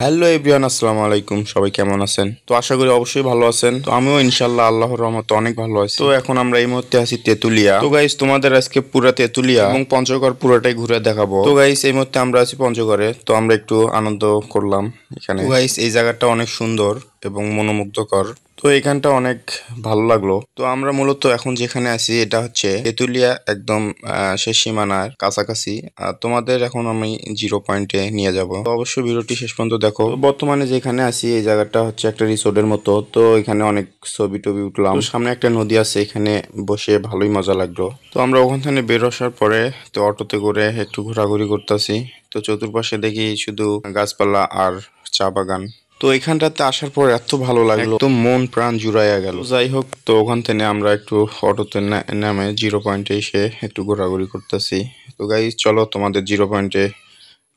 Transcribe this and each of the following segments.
Hello everyone, আসসালামু আলাইকুম। সবাই কেমন আছেন? তো আশা করি অবশ্যই ভালো আছেন। তো আমিও ইনশাল্লাহ আল্লাহর রহমতে অনেক ভালো আছি। তো এখন আমরা এই মুহূর্তে আছি তেতুলিয়া। তো গাইস, তোমাদের আজকে পুরা তেতুলিয়া এবং পঞ্চগড় পুরোটাই ঘুরে দেখাবো। তো গাইস, এই মুহূর্তে আমরা আছি পঞ্চগড়ে। তো আমরা একটু আনন্দ করলাম এখানে। তো গাইস, এই জায়গাটা অনেক সুন্দর এবং মনোমুগ্ধকর। তো এখানটা অনেক ভালো লাগলো। তো আমরা মূলত এখন যেখানে আছি এটা হচ্ছে তেতুলিয়া, একদম শেষ সীমানার কাছাকাছি। তোমাদের এখন আমি জিরো পয়েন্টে নিয়ে যাব। তো অবশ্যই ভিডিওটি শেষ পর্যন্ত দেখো। তো বর্তমানে যেখানে আছি এই জায়গাটা হচ্ছে একটা রিসোর্টের মতো। তো এখানে অনেক ছবি টবি উঠলাম। তো সামনে একটা নদী আছে, এখানে বসে ভালোই মজা লাগলো। তো আমরা ওখান থেকে বের আসার পরে তো অটোতে করে একটু ঘোরাঘুরি করতেছি। তো চতুর্পাশে দেখি শুধু গাছপালা আর চা বাগান। তো এখানটাতে আসার পর এত ভালো লাগলো, তো মন প্রাণ জুড়াইয়া গেল। যাই হোক, তো ওখান থেকে আমরা একটু অটোতে নামে জিরো পয়েন্টে এসে একটু ঘোরাঘুরি করতেছি। তো গাইস, চলো তোমাদের জিরো পয়েন্টে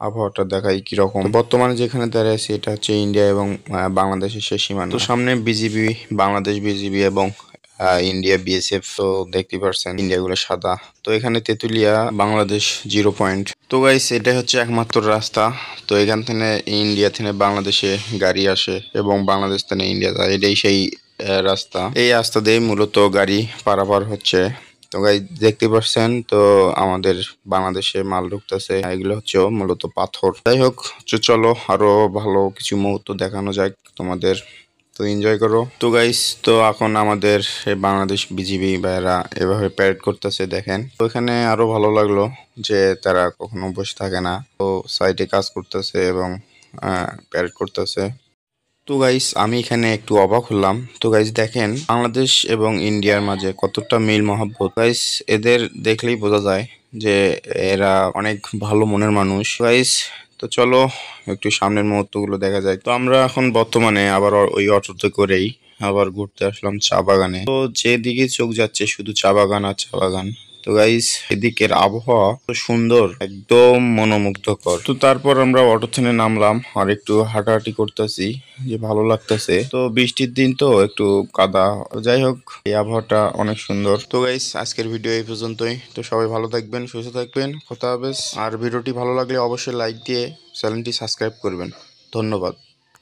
আবহাওয়াটা দেখাই কিরকম। বর্তমানে যেখানে দাঁড়িয়ে আছি এটা হচ্ছে ইন্ডিয়া এবং বাংলাদেশের শেষ সীমানা। তো সামনে বিজিবি, বাংলাদেশ বিজিবি এবং ইন্ডিয়া বিএসএফ। তো দেখতে পারছেন ইন্ডিয়া গুলো সাদা। তো এখানে তেতুলিয়া বাংলাদেশ জিরো পয়েন্ট। তো গাইস, এটাই হচ্ছে একমাত্র রাস্তা। তো এখান থেকে ইন্ডিয়া থেকে বাংলাদেশে গাড়ি আসে এবং বাংলাদেশ থেকে ইন্ডিয়া যায়। এটাই সেই রাস্তা। এই রাস্তা দিয়ে মূলত গাড়ি পারাপার হচ্ছে। তো গাইস, দেখতে পাচ্ছেন তো আমাদের বাংলাদেশে মাল ঢুকতেছে। এগুলো হচ্ছে মূলত পাথর। যাই হোক, চলো আরো ভালো কিছু মুহূর্ত দেখানো যাক তোমাদের। তো এনজয় করো। তো গাইস, তো এখন আমাদের বাংলাদেশ বিজিবি ভাইয়েরা এভাবে প্যারেড করতেছে, দেখেন। তো এখানে আরো ভালো লাগলো যে তারা কখনো বসে থাকে না। তো সাইডে কাজ করতেছে এবং প্যারেড করতেছে। তো গাইস, আমি এখানে একটু অবাক হলাম। তো গাইস দেখেন, বাংলাদেশ এবং ইন্ডিয়ার মাঝে কতটা মিল মহব্বত। গাইস, এদের দেখলেই বোঝা যায় যে এরা অনেক ভালো মনের মানুষ। গাইস, তো চলো একটু সামনের মুহূর্তগুলো দেখা যায়। তো আমরা এখন বর্তমানে আবার ওই অটোতে করেই আবার ঘুরতে আসলাম চা বাগানে। তো যেদিকে চোখ যাচ্ছে শুধু চা বাগান আর চা বাগান। তো গাইস, এদিকের আবহাওয়া তো সুন্দর, একদম মনোমুগ্ধকর। তো তারপর আমরা অটো থেকে নামলাম আর একটু হাঁটাহাঁটি করতেছি, যে ভালো লাগতেছে। তো বৃষ্টির দিন তো একটু কাদা। যাই হোক, এই আবহাওয়াটা অনেক সুন্দর। তো গাইস, আজকের ভিডিও এই পর্যন্তই। তো সবাই ভালো থাকবেন, সুস্থ থাকবেন, খোদা হাফেজ। আর ভিডিওটি ভালো লাগলে অবশ্যই লাইক দিয়ে চ্যানেলটি সাবস্ক্রাইব করবেন। ধন্যবাদ।